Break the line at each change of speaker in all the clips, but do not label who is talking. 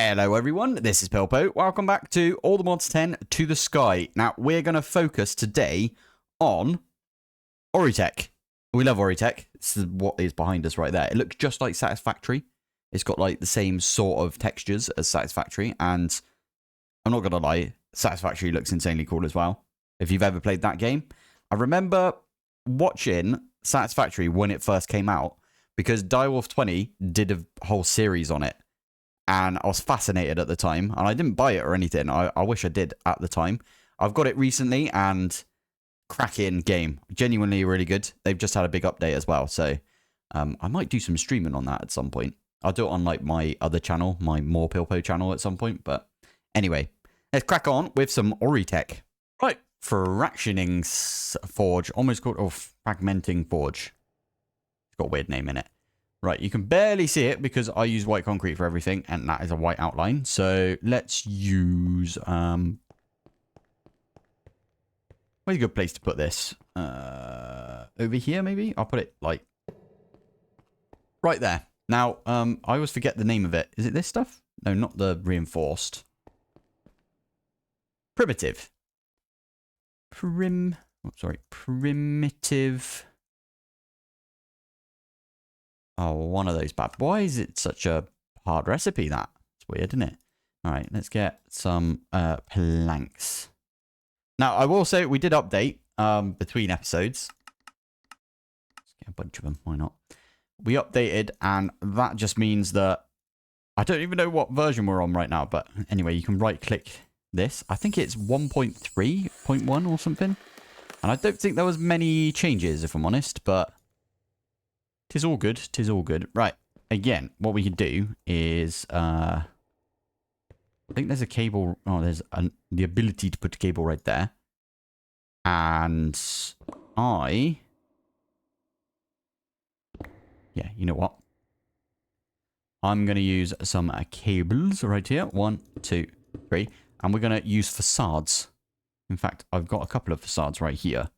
Hello everyone, this is Pilpoh. Welcome back to all the mods 10 to the sky. Now, we're going to focus today on Oritech. We love Oritech. This is what is behind us right there. It looks just like Satisfactory. It's got like the same sort of textures as Satisfactory. And I'm not going to lie, Satisfactory looks insanely cool as well. If you've ever played that game. I remember watching Satisfactory when it first came out because Direwolf 20 did a whole series on it. And I was fascinated at the time. And I didn't buy it or anything. I wish I did at the time. I've got it recently and cracking game. Genuinely really good. They've just had a big update as well. So I might do some streaming on that at some point. I'll do it on like my other channel, my More Pilpoh channel at some point. But anyway, let's crack on with some Oritech. Right, fractioning forge. Almost called, fragmenting forge. It's got a weird name in it. Right, you can barely see it because I use white concrete for everything, and that is a white outline. So let's use where's a good place to put this? Over here, maybe? I'll put it like right there. Now, I always forget the name of it. Is it this stuff? No, not the reinforced. Primitive. Primitive. Oh, one of those bad. Why is it such a hard recipe, that? It's weird, isn't it? All right, let's get some planks. Now, I will say we did update between episodes. Let's get a bunch of them. Why not? We updated, and that just means that I don't even know what version we're on right now. But anyway, you can right-click this. I think it's 1.3.1 or something. And I don't think there was many changes, if I'm honest, but... 'tis all good. 'Tis all good. Right. Again, what we can do is... I think there's a cable... Oh, there's the ability to put a cable right there. And yeah, you know what? I'm going to use some cables right here. 1, 2, 3. And we're going to use facades. In fact, I've got a couple of facades right here.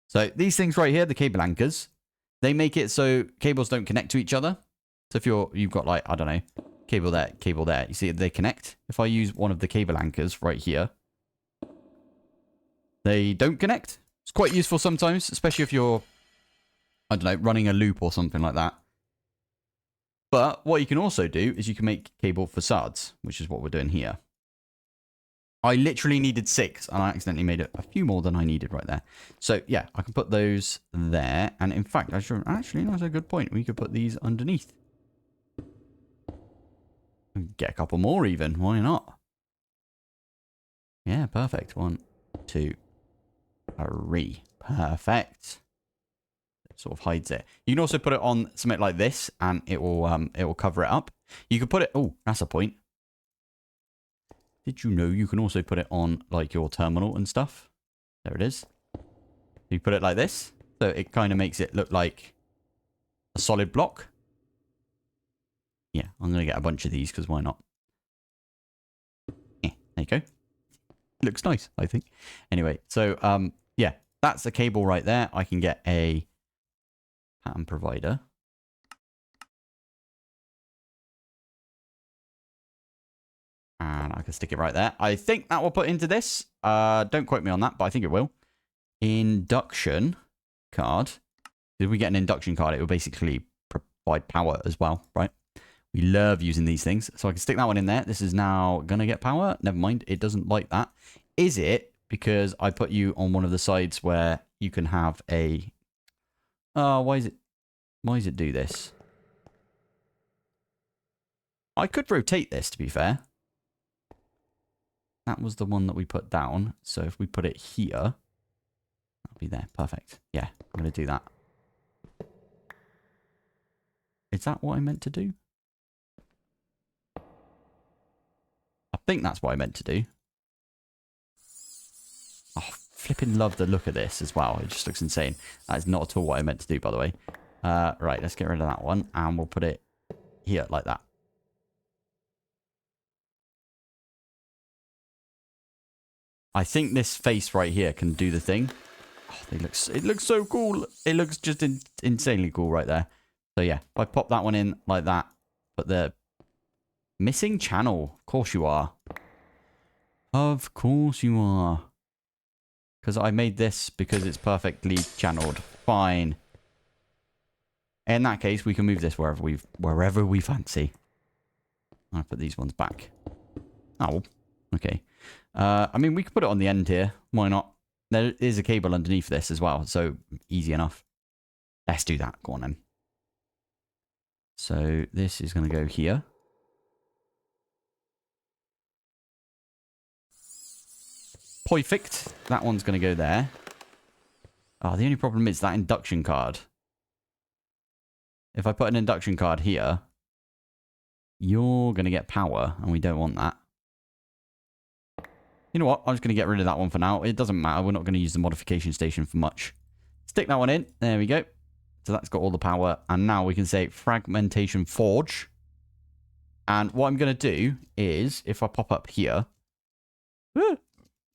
So these things right here, the cable anchors... They make it so cables don't connect to each other. So if you've got like, I don't know, cable there, you see they connect. If I use one of the cable anchors right here, they don't connect. It's quite useful sometimes, especially if you're, I don't know, running a loop or something like that. But what you can also do is you can make cable facades, which is what we're doing here. I literally needed 6, and I accidentally made a few more than I needed right there. So, yeah, I can put those there. And in fact, actually, that's a good point. We could put these underneath. Get a couple more even. Why not? Yeah, perfect. 1, 2, 3. Perfect. It sort of hides it. You can also put it on something like this, and it will cover it up. You could put it... Oh, that's a point. Did you know you can also put it on like your terminal and stuff? There it is. You put it like this. So it kind of makes it look like a solid block. Yeah, I'm going to get a bunch of these because why not? Yeah, there you go. Looks nice, I think. Anyway, so yeah, that's the cable right there. I can get a pattern provider. And I can stick it right there. I think that will put into this. Don't quote me on that, but I think it will. Induction card. If we get an induction card, it will basically provide power as well, right? We love using these things. So I can stick that one in there. This is now going to get power. Never mind. It doesn't like that. Is it because I put you on one of the sides where you can have a... why does it do this? I could rotate this, to be fair. That was the one that we put down. So if we put it here, that'll be there. Perfect. Yeah, I'm going to do that. Is that what I meant to do? I think that's what I meant to do. Oh, flipping love the look of this as well. It just looks insane. That is not at all what I meant to do, by the way. Right, let's get rid of that one. And we'll put it here like that. I think this face right here can do the thing. Oh, it looks so cool. It looks just insanely cool right there. So yeah, if I pop that one in like that, put the Missing channel. Of course you are. Of course you are. Because I made this because it's perfectly channeled. Fine. In that case, we can move this wherever we fancy. I'll put these ones back. Oh, okay. I mean, we could put it on the end here. Why not? There is a cable underneath this as well, so easy enough. Let's do that. Go on then. So this is going to go here. Perfect. That one's going to go there. Oh, the only problem is that induction card. If I put an induction card here, you're going to get power, and we don't want that. You know what? I'm just going to get rid of that one for now. It doesn't matter. We're not going to use the modification station for much. Stick that one in. There we go. So that's got all the power. And now we can say fragmentation forge. And what I'm going to do is, if I pop up here,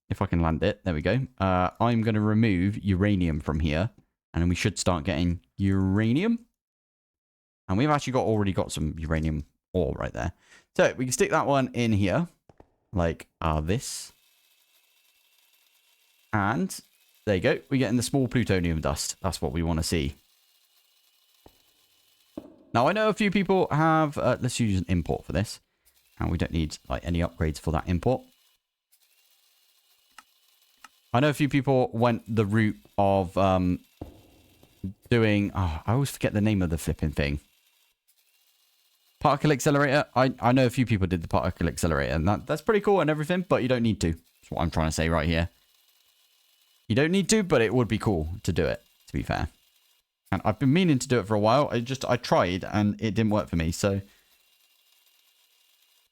if I can land it, there we go. I'm going to remove uranium from here. And then we should start getting uranium. And we've actually already got some uranium ore right there. So we can stick that one in here. Like this. And there you go. We're getting the small plutonium dust. That's what we want to see. Now, I know a few people have... let's use an import for this. And we don't need like any upgrades for that import. I know a few people went the route of doing... Oh, I always forget the name of the flipping thing. Particle accelerator. I know a few people did the particle accelerator. And that's pretty cool and everything. But you don't need to. That's what I'm trying to say right here. You don't need to, but it would be cool to do it, to be fair. And I've been meaning to do it for a while. I tried and it didn't work for me. So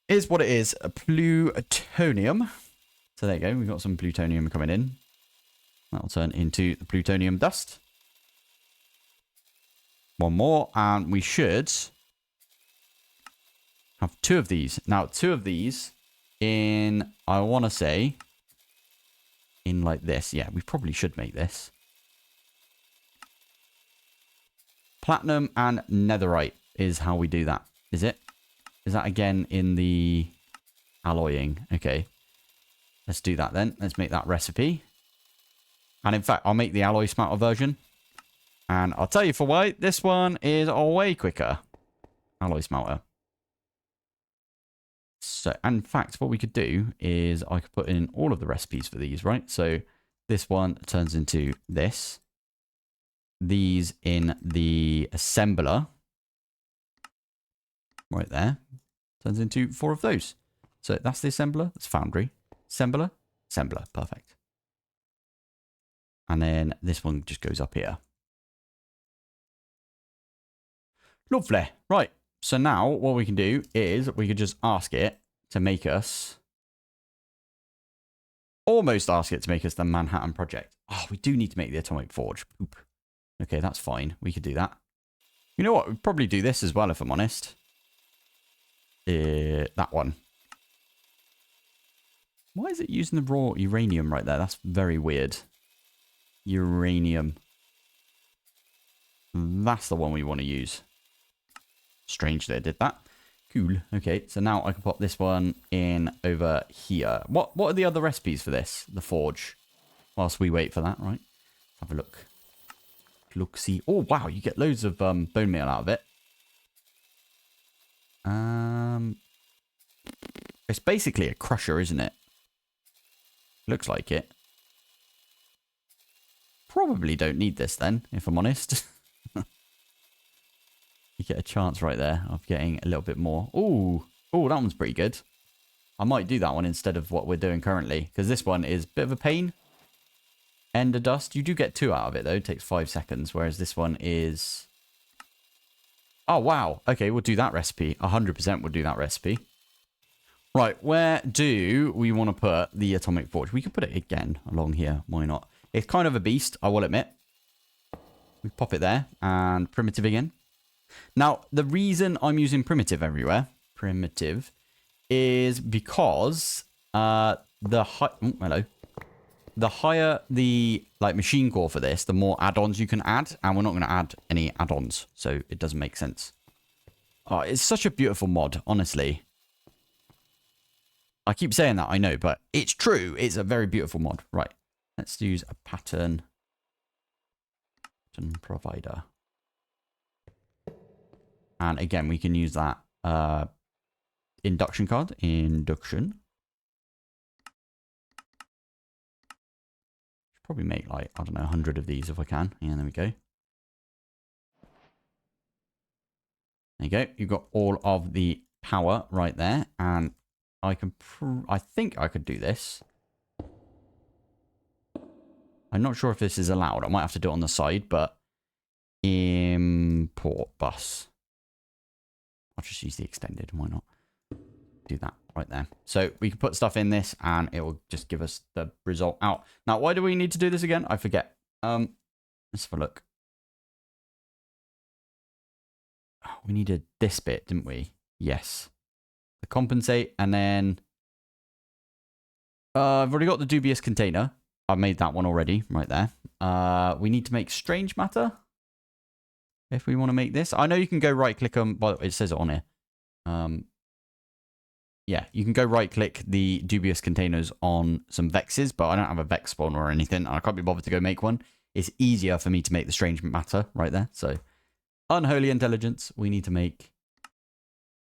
here's what it is. A plutonium. So there you go. We've got some plutonium coming in. That'll turn into the plutonium dust. One more. And we should have 2 of these. Now, 2 of these in, I want to say, in like this. Yeah, we probably should make this. Platinum and netherite is how we do that. Is it? Is that again in the alloying? Okay. Let's do that then. Let's make that recipe. And in fact, I'll make the alloy smelter version. And I'll tell you for why. This one is way quicker. Alloy smelter. So, in fact, what we could do is I could put in all of the recipes for these, right? So this one turns into this. These in the assembler. Right there. Turns into 4 of those. So that's the assembler. That's foundry. Assembler. Assembler. Perfect. And then this one just goes up here. Lovely. Right. So now what we can do is we could just ask it to make us... Almost ask it to make us the Manhattan Project. Oh, we do need to make the Atomic Forge. Poop. Okay, that's fine. We could do that. You know what? We'd probably do this as well, if I'm honest. That one. Why is it using the raw uranium right there? That's very weird. Uranium. That's the one we want to use. Strange that it did that. Cool. Okay, so now I can pop this one in over here. What are the other recipes for this? The forge. Whilst we wait for that, right? Have a look. Look, see. Oh, wow. You get loads of bone meal out of it. It's basically a crusher, isn't it? Looks like it. Probably don't need this then, if I'm honest. You get a chance right there of getting a little bit more. Ooh. Oh, that one's pretty good. I might do that one instead of what we're doing currently. Because this one is a bit of a pain. Ender dust. You do get 2 out of it, though. It takes 5 seconds. Whereas this one is... Oh, wow. Okay, we'll do that recipe. 100% we'll do that recipe. Right, where do we want to put the Atomic Forge? We can put it again along here. Why not? It's kind of a beast, I will admit. We pop it there. And primitive again. Now, the reason I'm using primitive everywhere, is because the higher the machine core for this, the more add-ons you can add, and we're not going to add any add-ons, so it doesn't make sense. Oh, it's such a beautiful mod, honestly. I keep saying that, I know, but it's true. It's a very beautiful mod. Right. Let's use a pattern provider. And again, we can use that induction card. Induction. Probably make like, I don't know, 100 of these if I can. Yeah, there we go. There you go. You've got all of the power right there. And I can, I think I could do this. I'm not sure if this is allowed. I might have to do it on the side, but import bus. I'll just use the extended. Why not? Do that right there. So we can put stuff in this and it will just give us the result out. Now, why do we need to do this again? I forget. Let's have a look. Oh, we needed this bit, didn't we? Yes. The compensate, and then I've already got the dubious container. I've made that one already right there. We need to make strange matter if we want to make this. I know you can go right click them, but it says it on here. Yeah, you can go right click the dubious containers on some vexes, but I don't have a vex spawner or anything. I can't be bothered to go make one. It's easier for me to make the strange matter right there. So unholy intelligence, we need to make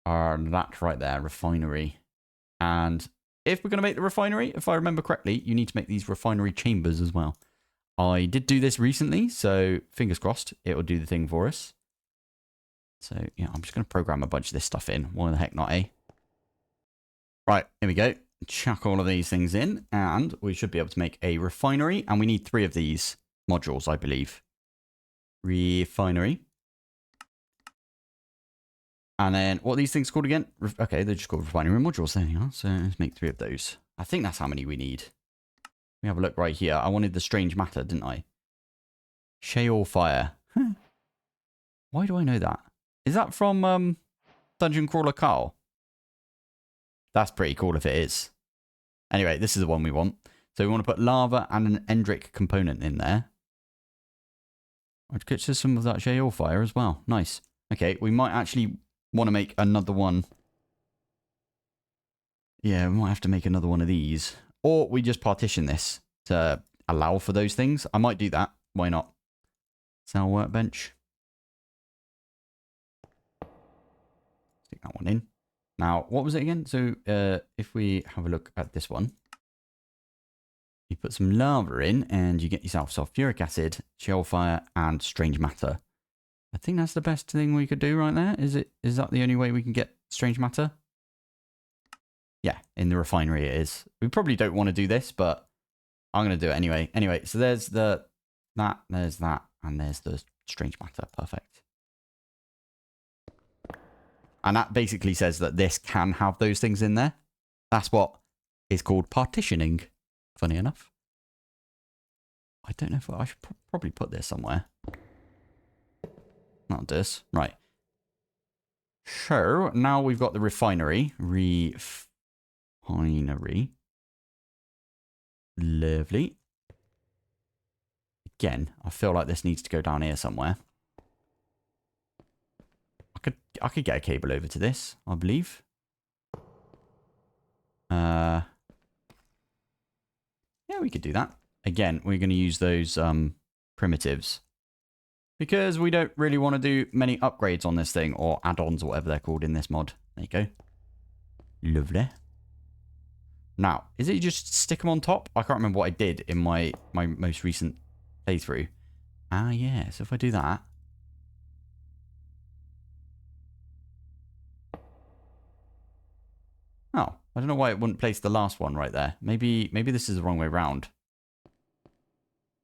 that right there, refinery. And if we're going to make the refinery, if I remember correctly, you need to make these refinery chambers as well. I did do this recently, so fingers crossed it will do the thing for us. So yeah, I'm just going to program a bunch of this stuff in. Why the heck not, eh? Right, here we go. Chuck all of these things in, and we should be able to make a refinery. And we need 3 of these modules, I believe. Refinery. And then, what are these things called again? Okay, they're just called refinery modules. There you are. So let's make 3 of those. I think that's how many we need. Let me have a look right here. I wanted the strange matter, didn't I? Shale fire. Huh. Why do I know that? Is that from Dungeon Crawler Carl? That's pretty cool if it is. Anyway, this is the one we want. So we want to put lava and an Endric component in there. I'd get to some of that shale fire as well. Nice. Okay, we might actually want to make another one. Yeah, we might have to make another one of these. Or we just partition this to allow for those things. I might do that. Why not? Cell workbench. Stick that one in. Now, what was it again? So, if we have a look at this one, you put some lava in and you get yourself sulfuric acid, shale fire, and strange matter. I think that's the best thing we could do right there. Is that the only way we can get strange matter? Yeah, in the refinery it is. We probably don't want to do this, but I'm going to do it anyway. Anyway, so there's there's that, and there's the strange matter. Perfect. And that basically says that this can have those things in there. That's what is called partitioning, funny enough. I don't know if I should probably put this somewhere. Not this. Right. So, now we've got the refinery. Refinery. Lovely. Again, I feel like this needs to go down here somewhere. I could get a cable over to this, I believe. Yeah, we could do that. Again, we're going to use those primitives. Because we don't really want to do many upgrades on this thing, or add-ons, or whatever they're called in this mod. There you go. Lovely. Now, is it just stick them on top? I can't remember what I did in my most recent playthrough. Ah, yeah. So if I do that. Oh, I don't know why it wouldn't place the last one right there. Maybe this is the wrong way around.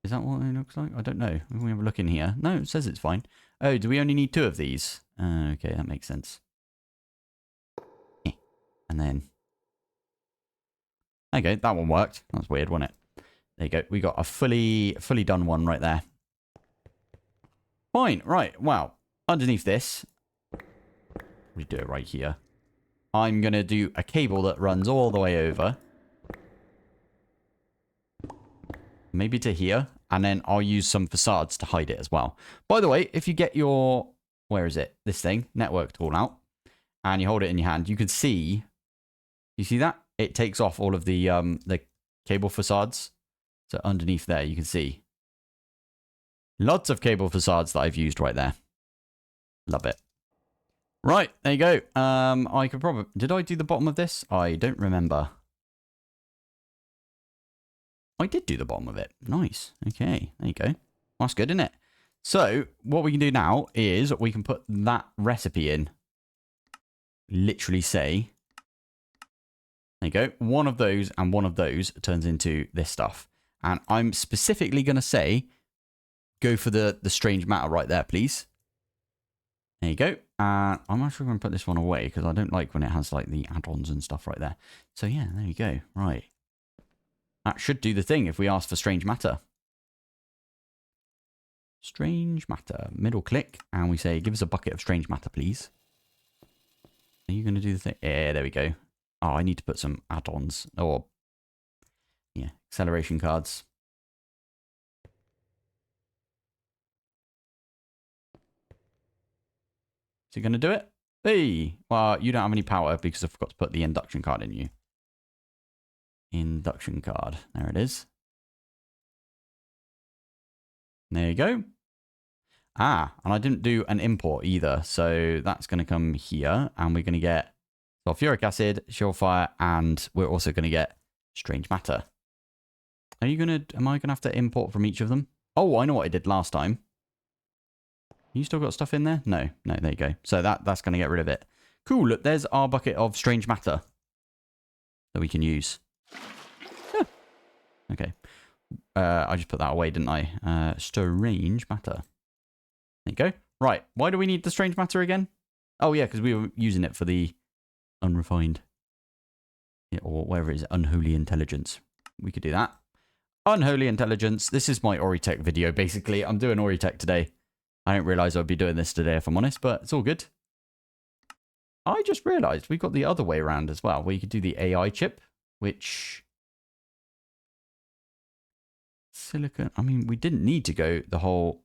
Is that what it looks like? I don't know. If we have a look in here. No, it says it's fine. Oh, do we only need 2 of these? Okay, that makes sense. And then... Okay, that one worked. That's weird, wasn't it? There you go. We got a fully done one right there. Fine, right. Wow. Underneath this... We do it right here. I'm going to do a cable that runs all the way over. Maybe to here. And then I'll use some facades to hide it as well. By the way, if you get your... Where is it? This thing. Network tool out. And you hold it in your hand. You can see... You see that? it takes off all of the cable facades. So underneath there, you can see lots of cable facades that I've used right there. Love it. Right, there you go. I could probably... Did I do the bottom of this? I don't remember. I did do the bottom of it. Nice. Okay, there you go. That's good, isn't it? So, what we can do now is we can put that recipe in. Literally say... There you go. One of those and one of those turns into this stuff. And I'm specifically going to say, go for the strange matter right there, please. There you go. I'm actually going to put this one away because I don't like when it has like the add-ons and stuff right there. So yeah, there you go. Right. That should do the thing if we ask for strange matter. Strange matter. Middle click. And we say, give us a bucket of strange matter, please. Are you going to do the thing? Yeah, there we go. Oh, I need to put some add-ons. Or, yeah, acceleration cards. Is he going to do it? Hey! Well, you don't have any power because I forgot to put the induction card in you. Induction card. There it is. There you go. Ah, and I didn't do an import either. So that's going to come here. And we're going to get sulfuric acid, surefire, and we're also going to get strange matter. Are you going to... Am I going to have to import from each of them? Oh, I know what I did last time. You still got stuff in there? No, there you go. So that's going to get rid of it. Cool, look, there's our bucket of strange matter that we can use. Yeah. Okay. I just put that away, didn't I? Strange matter. There you go. Right, why do we need the strange matter again? Oh, yeah, because we were using it for the unrefined. Yeah, or whatever it is, unholy intelligence. We could do that. Unholy intelligence. This is my Oritech video, basically. I'm doing Oritech today. I didn't realise I'd be doing this today, if I'm honest, but it's all good. I just realised we've got the other way around as well, where you could do the AI chip, which... Silicon... I mean, we didn't need to go the whole...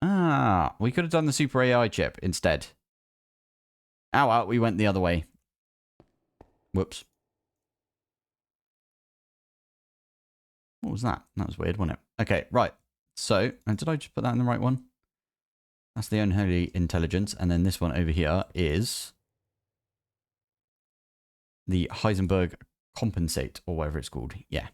Ah, we could have done the super AI chip instead. Ow, we went the other way. Whoops. What was that? That was weird, wasn't it? Okay, right. So, and did I just put that in the right one? That's the unholy intelligence. And then this one over here is the Heisenberg compensate, or whatever it's called. Yeah.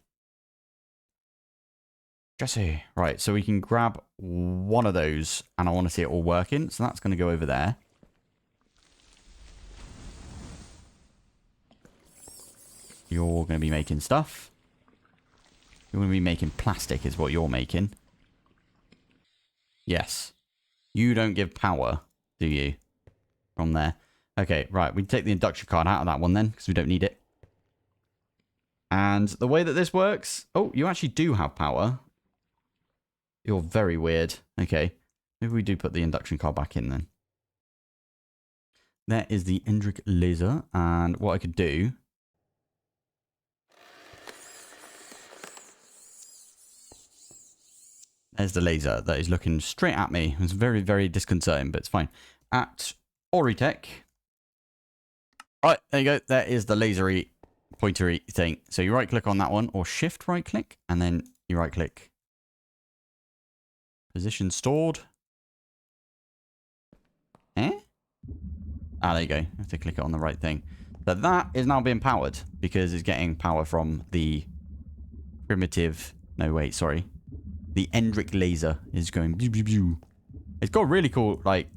Jesse. Right, so we can grab one of those, and I want to see it all working. So that's going to go over there. You're going to be making stuff. You're going to be making plastic is what you're making. Yes. You don't give power, do you? From there. Okay, right. We take the induction card out of that one then, because we don't need it. And the way that this works... Oh, you actually do have power. You're very weird. Okay. Maybe we do put the induction card back in then. There is the Endrick laser. And what I could do... There's the laser that is looking straight at me. It's very, very disconcerting, but it's fine. At Oritech. Right, there you go. There is the lasery, pointery thing. So you right click on that one, or shift right click, and then you right click. Position stored. Eh? Ah, there you go. You have to click it on the right thing. But that is now being powered because it's getting power from the primitive... No, wait, sorry. The Endrick laser is going... It's got really cool, like...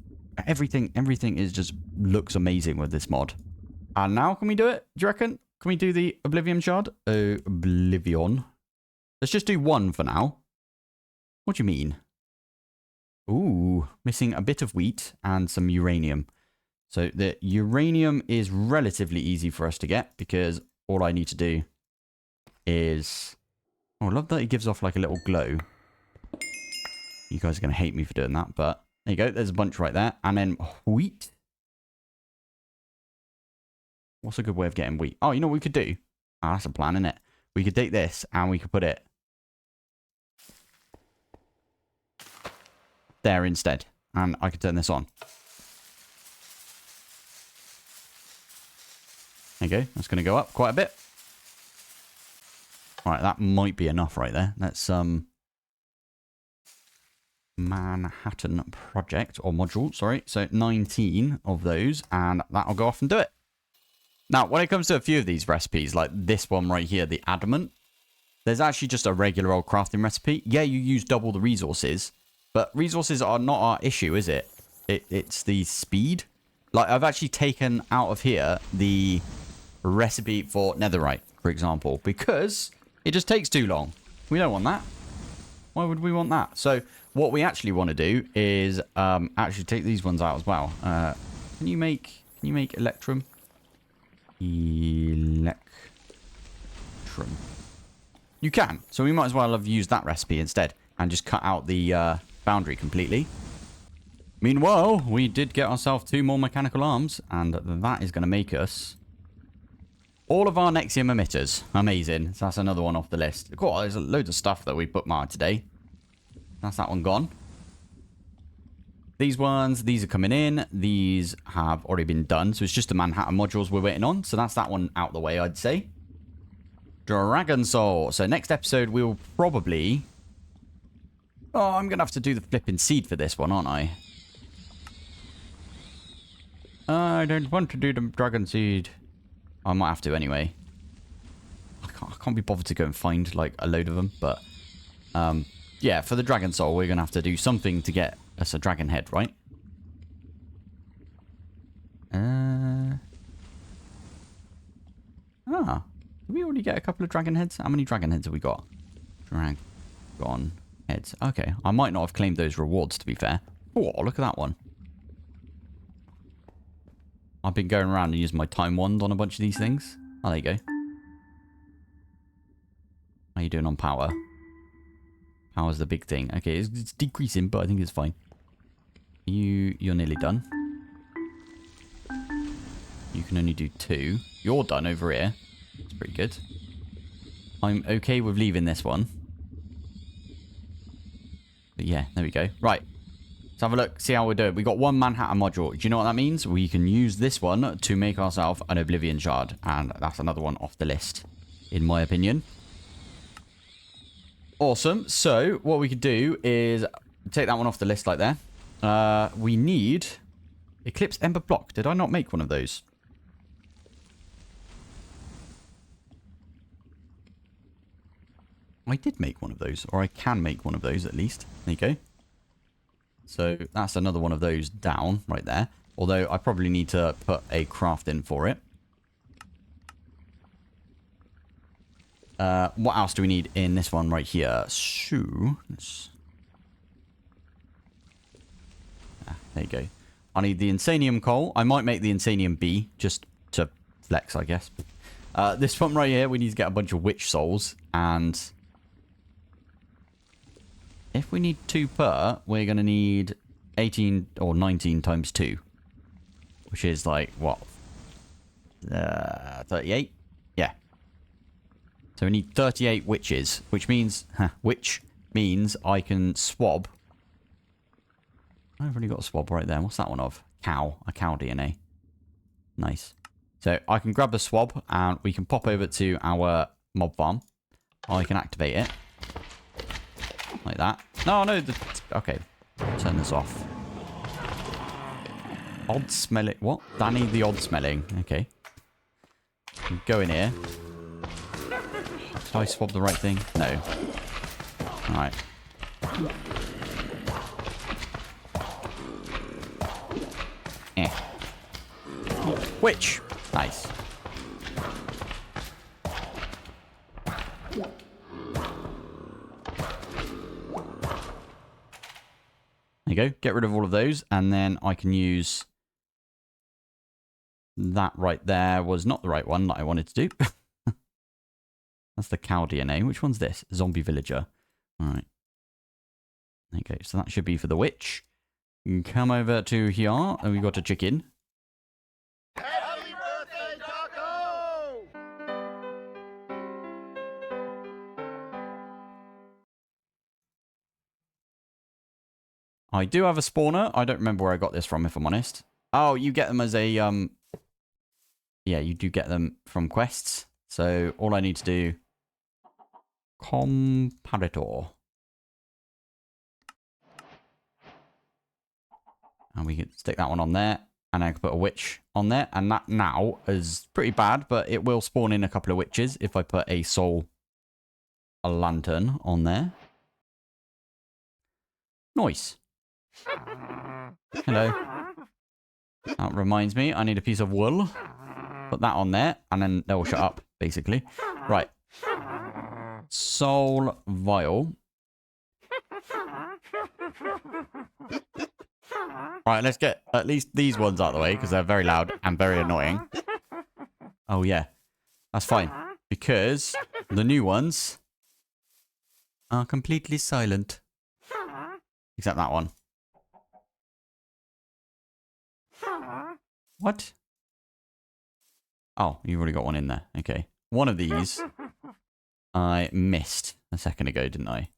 Everything is just... Looks amazing with this mod. And now can we do it? Do you reckon? Can we do the Oblivion shard? Oblivion. Let's just do one for now. What do you mean? Ooh, missing a bit of wheat and some uranium. So the uranium is relatively easy for us to get because all I need to do is... Oh, I love that it gives off like a little glow. You guys are going to hate me for doing that, but there you go. There's a bunch right there. And then wheat. What's a good way of getting wheat? Oh, you know what we could do? Ah, that's a plan, isn't it? We could take this and we could put it there instead. And I could turn this on. There you go. That's going to go up quite a bit. All right, that might be enough right there. Let's Manhattan project or module, sorry. So 19 of those, and that'll go off and do it. Now, when it comes to a few of these recipes, like this one right here, the adamant, there's actually just a regular old crafting recipe. Yeah, you use double the resources, but resources are not our issue, is it? It's the speed. Like, I've actually taken out of here the recipe for netherite, for example, because it just takes too long. We don't want that. Why would we want that? So what we actually want to do is actually take these ones out as well. Can you make electrum? Electrum. You can. So we might as well have used that recipe instead and just cut out the boundary completely. Meanwhile, we did get ourselves 2 more mechanical arms, and that is going to make us all of our Nexium emitters. Amazing. So that's another one off the list. Cool. There's loads of stuff that we bookmarked today. That's that one gone. These ones, these are coming in. These have already been done. So it's just the Manhattan modules we're waiting on. So that's that one out the way, I'd say. Dragon Soul. So next episode, we'll probably... Oh, I'm going to have to do the flipping seed for this one, aren't I? I don't want to do the dragon seed. I might have to anyway. I can't be bothered to go and find like a load of them. But yeah, for the Dragon Soul, we're going to have to do something to get us a dragon head, right? Did we already get a couple of dragon heads? How many dragon heads have we got? Dragon heads. Okay, I might not have claimed those rewards, to be fair. Oh, look at that one. I've been going around and using my time wand on a bunch of these things. Oh, there you go. How are you doing on power? Power's the big thing. Okay, it's decreasing, but I think it's fine. You're nearly done. You can only do 2. You're done over here. That's pretty good. I'm okay with leaving this one. But yeah, there we go. Right. Let's have a look, see how we're doing. We got 1 Manhattan module. Do you know what that means? We can use this one to make ourselves an Oblivion Shard. And that's another one off the list, in my opinion. Awesome. So, what we could do is take that one off the list like there. We need Eclipse Ember Block. Did I not make one of those? I did make one of those. Or I can make one of those at least. There you go. So that's another one of those down right there. Although I probably need to put a craft in for it. What else do we need in this one right here? So, there you go. I need the Insanium coal. I might make the Insanium B just to flex, I guess. This one right here, we need to get a bunch of witch souls. And if we need 2 per, we're going to need 18 or 19 times 2. Which is like, what? 38? Yeah. So we need 38 witches. Which means I can swab. I've already got a swab right there. What's that one of? Cow. A cow DNA. Nice. So I can grab the swab and we can pop over to our mob farm. I can activate it. Like that. No. Okay. Turn this off. Odd smelling. What? Danny the odd smelling. Okay. Go in here. Did I swab the right thing? No. Alright. Witch. Nice. There you go. Get rid of all of those. And then I can use... That right there was not the right one that I wanted to do. That's the cow DNA. Which one's this? Zombie villager. Alright. There you go. So that should be for the witch. You can come over to here. And we've got a chicken.
Happy birthday, Taco!
I do have a spawner. I don't remember where I got this from, if I'm honest. Oh, you get them as a Yeah, you do get them from quests. So all I need to do... Comparator. And we can stick that one on there. And I can put a witch on there. And that now is pretty bad, but it will spawn in a couple of witches if I put a lantern on there. Nice. Hello. That reminds me, I need a piece of wool. Put that on there, and then they'll shut up, basically. Right. Soul vial. Right, let's get at least these ones out of the way, because they're very loud and very annoying. Oh, yeah. That's fine. Because the new ones are completely silent. Except that one. What? Oh, you've already got one in there. Okay. One of these I missed a second ago, didn't I?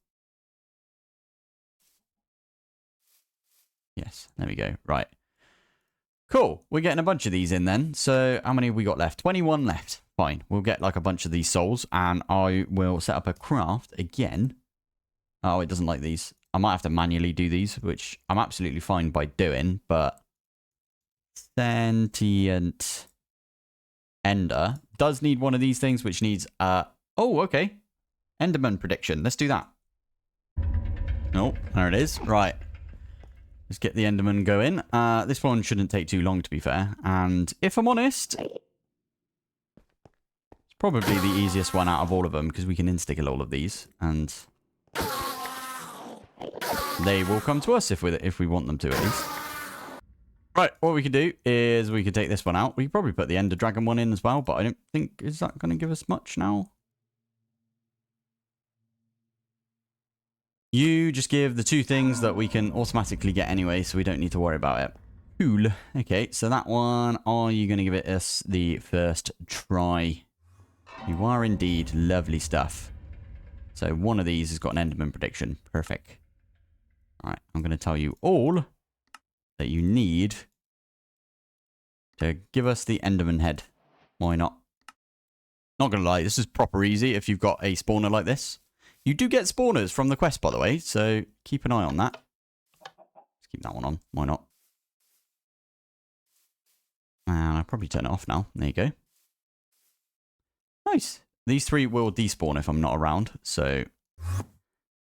Yes, there we go. Right. Cool. We're getting a bunch of these in then. So how many have we got left? 21 left. Fine. We'll get like a bunch of these souls and I will set up a craft again. Oh, it doesn't like these. I might have to manually do these, which I'm absolutely fine by doing, but sentient ender does need one of these things, which needs oh, okay. Enderman prediction. Let's do that. Oh, there it is. Right. Let's get the Enderman going. This one shouldn't take too long, to be fair. And if I'm honest, it's probably the easiest one out of all of them, because we can insta-kill all of these, and they will come to us if we want them to, at least. Right, what we can do is we could take this one out. We could probably put the Ender Dragon one in as well, but I don't think... Is that going to give us much now? You just give the two things that we can automatically get anyway, so we don't need to worry about it. Cool. Okay, so that one, are you going to give it us the first try? You are indeed. Lovely stuff. So one of these has got an Enderman prediction. Perfect. Alright, I'm going to tell you all that you need to give us the Enderman head. Why not? Not going to lie, this is proper easy if you've got a spawner like this. You do get spawners from the quest, by the way, so keep an eye on that. Let's keep that one on. Why not? And I'll probably turn it off now. There you go. Nice. These three will despawn if I'm not around. So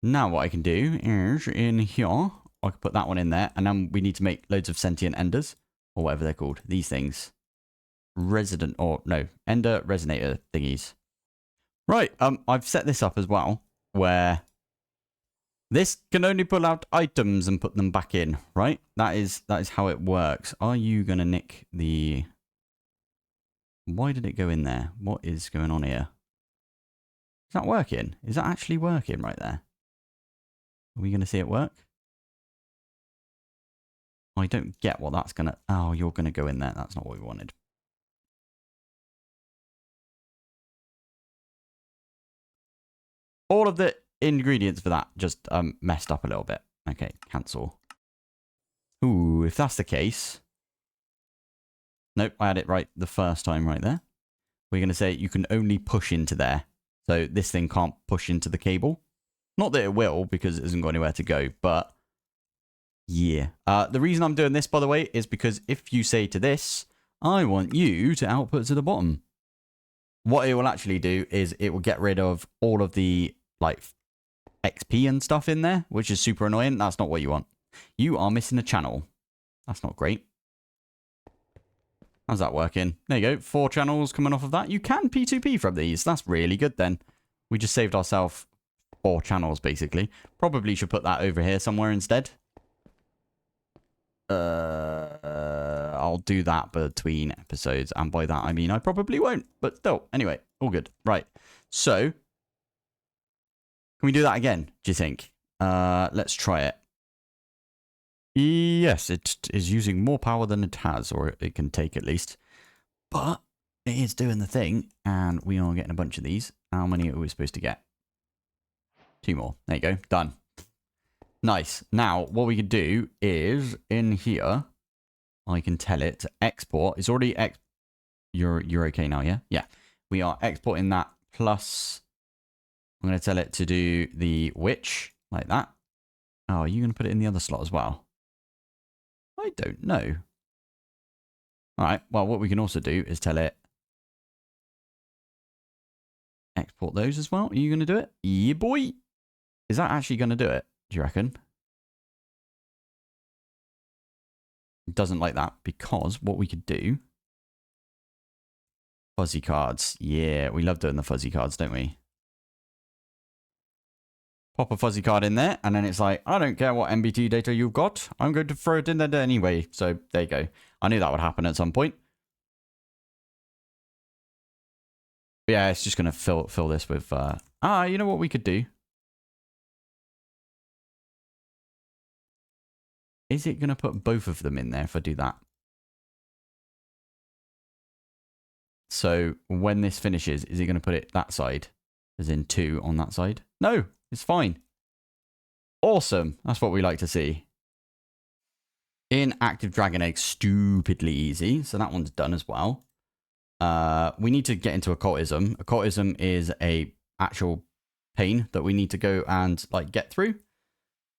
now what I can do is in here, I can put that one in there. And then we need to make loads of sentient enders, or whatever they're called. These things. Ender resonator thingies. Right. I've set this up as well, where this can only pull out items and put them back in, right? That is how it works. Are you going to nick the... Why did it go in there? What is going on here? Is that working? Is that actually working right there? Are we going to see it work? I don't get what that's going to... Oh, you're going to go in there. That's not what we wanted. All of the ingredients for that just messed up a little bit. Okay, cancel. Ooh, if that's the case... Nope, I had it right the first time right there. We're going to say you can only push into there. So this thing can't push into the cable. Not that it will, because it hasn't got anywhere to go, but... Yeah. The reason I'm doing this, by the way, is because if you say to this, I want you to output to the bottom. What it will actually do is it will get rid of all of the, like, XP and stuff in there, which is super annoying. That's not what you want. You are missing a channel. That's not great. How's that working? There you go. 4 channels coming off of that. You can P2P from these. That's really good then. We just saved ourselves 4 channels, basically. Probably should put that over here somewhere instead. I'll do that between episodes. And by that, I mean I probably won't. But still, anyway, all good. Right. So, can we do that again, do you think? Let's try it. Yes, it is using more power than it has, or it can take at least. But it is doing the thing, and we are getting a bunch of these. How many are we supposed to get? 2 more. There you go. Done. Nice. Now, what we can do is, in here, I can tell it to export. It's already You're okay now, yeah? Yeah. We are exporting that plus I'm going to tell it to do the witch like that. Oh, are you going to put it in the other slot as well? I don't know. All right. Well, what we can also do is tell it export those as well. Are you going to do it? Yeah, boy. Is that actually going to do it? Do you reckon? It doesn't like that because what we could do. Fuzzy cards. Yeah, we love doing the fuzzy cards, don't we? Pop a fuzzy card in there, and then it's like, I don't care what MBT data you've got. I'm going to throw it in there anyway. So there you go. I knew that would happen at some point. But yeah, it's just going to fill this with... you know what we could do? Is it going to put both of them in there if I do that? So when this finishes, is it going to put it that side? As in 2 on that side? No, it's fine. Awesome. That's what we like to see. Inactive Dragon Egg, stupidly easy. So that one's done as well. We need to get into occultism. Occultism is a actual pain that we need to go and like get through.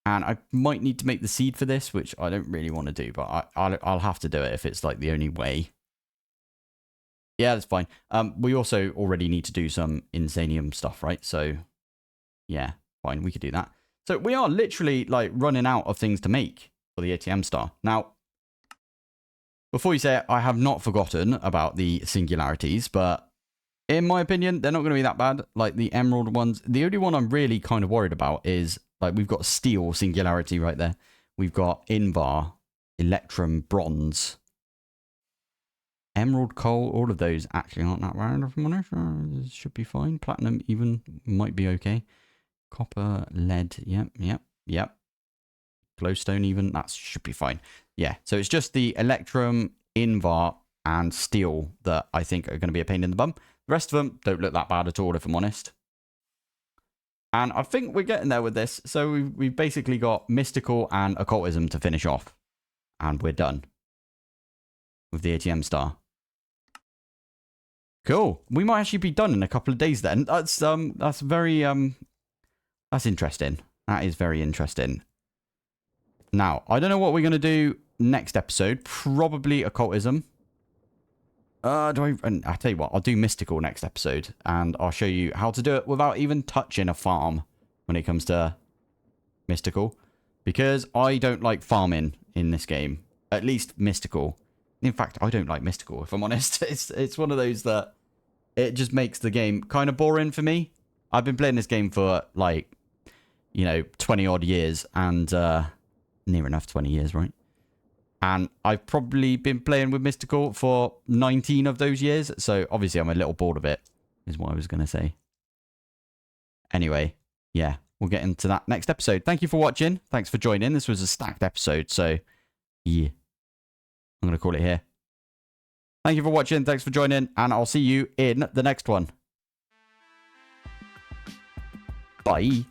And I might need to make the seed for this, which I don't really want to do, but I'll have to do it if it's like the only way. Yeah, that's fine. We also already need to do some Insanium stuff, right? So yeah, fine. We could do that. So we are literally like running out of things to make for the ATM Star. Now, before you say it, I have not forgotten about the singularities, but in my opinion, they're not going to be that bad. Like the emerald ones, the only one I'm really kind of worried about is like we've got steel singularity right there. We've got Invar, Electrum, Bronze, Emerald, Coal. All of those actually aren't that bad, if I'm honest. It should be fine. Platinum even might be okay. Copper, lead, yep. Glowstone even, that should be fine. Yeah, so it's just the Electrum, Invar, and Steel that I think are going to be a pain in the bum. The rest of them don't look that bad at all, if I'm honest. And I think we're getting there with this. So we've basically got Mystical and Occultism to finish off. And we're done with the ATM Star. Cool. We might actually be done in a couple of days then. That's very... That's interesting. That is very interesting. Now, I don't know what we're going to do next episode. Probably occultism. I tell you what, I'll do mystical next episode. And I'll show you how to do it without even touching a farm when it comes to mystical. Because I don't like farming in this game. At least mystical. In fact, I don't like mystical, if I'm honest. It's one of those that it just makes the game kind of boring for me. I've been playing this game for like, 20 odd years and near enough 20 years, right? And I've probably been playing with mystical for 19 of those years. So obviously I'm a little bored of it, is what I was going to say. Anyway, yeah, we'll get into that next episode. Thank you for watching. Thanks for joining. This was a stacked episode. So yeah, I'm going to call it here. Thank you for watching. Thanks for joining. And I'll see you in the next one. Bye.